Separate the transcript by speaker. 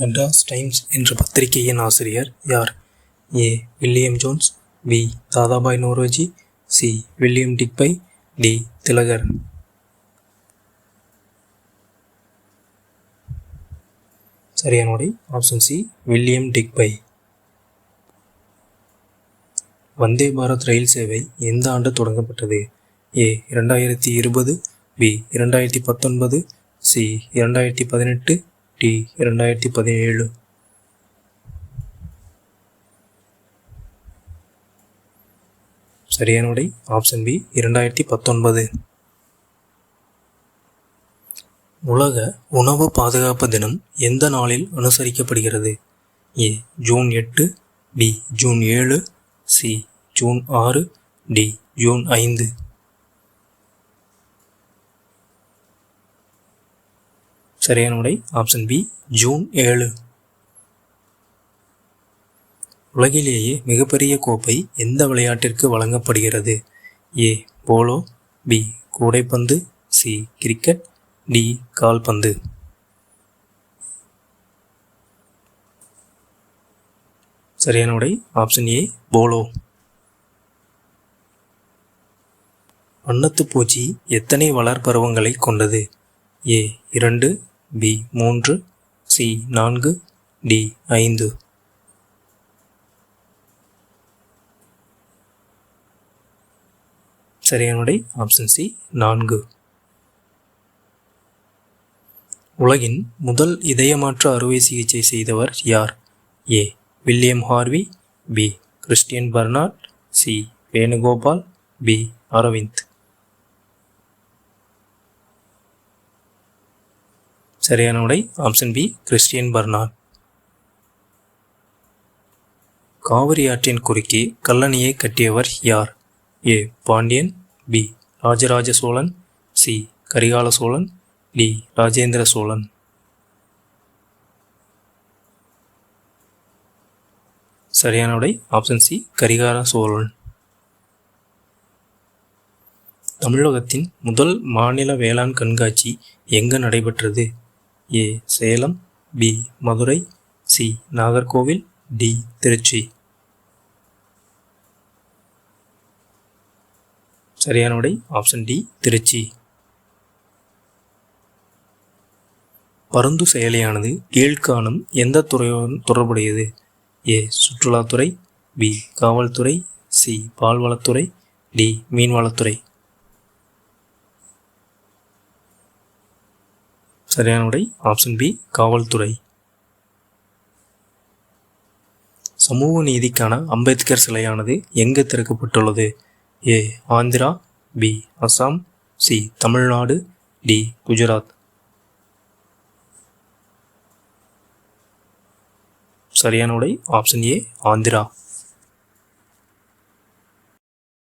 Speaker 1: Madras times என்ற பத்திரிகையின் ஆசிரியர் யார்? A. William Jones, B. Dadabhai Naoroji, C. William Digby, D. Tilak. சரியான விடை option C, William Digby. Vande Bharat ரயில் சேவை எந்த ஆண்டு தொடங்கப்பட்டது? ஏ. 2020, பி. 2019, சி. 2018, டி. 2017. சரியான விடை ஆப்ஷன் பி, 2019. உலக உணவு பாதுகாப்பு தினம் எந்த நாளில் அனுசரிக்கப்படுகிறது? A. June 8, B. June 7, C. June 6, D. June 5. சரியான விடை ஆப்ஷன் பி, ஜூன் 7. உலகிலேயே மிகப்பெரிய கோப்பை எந்த விளையாட்டிற்கு வழங்கப்படுகிறது? ஏ. Polo, B. கூடைப்பந்து, சி. Cricket, D. கால்பந்து. சரியான விடை ஆப்ஷன் ஏ, போலோ. வண்ணத்துப்பூச்சி எத்தனை வளர் பருவங்களை கொண்டது? ஏ. 2, பி. 3, சி. 4, டி. 5. சரியான விடை ஆப்ஷன் சி, 4. உலகின் முதல் இதயமாற்று அறுவை சிகிச்சை செய்தவர் யார்? A. William Harvey, B. Christian Barnard, C. Venugopal, B. Aravind. சரியான விடை option B, Christian Barnard. Kaveri ஆற்றின் குறுக்கே கல்லணையை கட்டியவர் யார்? A. Pandiyan, B. Rajaraja Cholan, C. Karikala Cholan, D. Rajendra Cholan. சரியான விடை ஆப்ஷன் சி, கரிகால சோழன். தமிழகத்தின் முதல் மாநில வேளாண் கண்காட்சி எங்கு நடைபெற்றது? A. Salem, B. Madurai, C. Nagercoil, D. Trichy. சரியான விடை ஆப்ஷன் டி, திருச்சி. பருந்து செயலியானது கீழ்காணும் எந்த துறையுடன் தொடர்புடையது? ஏ. சுற்றுலாத்துறை, பி. காவல்துறை, சி. பால்வளத்துறை, டி. மீன்வளத்துறை. சரியான விடை ஆப்ஷன் பி, காவல்துறை. சமூக நீதிக்கான அம்பேத்கர் சிலையானது எங்கு திறக்கப்பட்டுள்ளது? A. Andhra, B. Assam, C. Tamil Nadu, D. Gujarat. சரியான விடை ஆப்ஷன் ஏ, ஆந்திரா.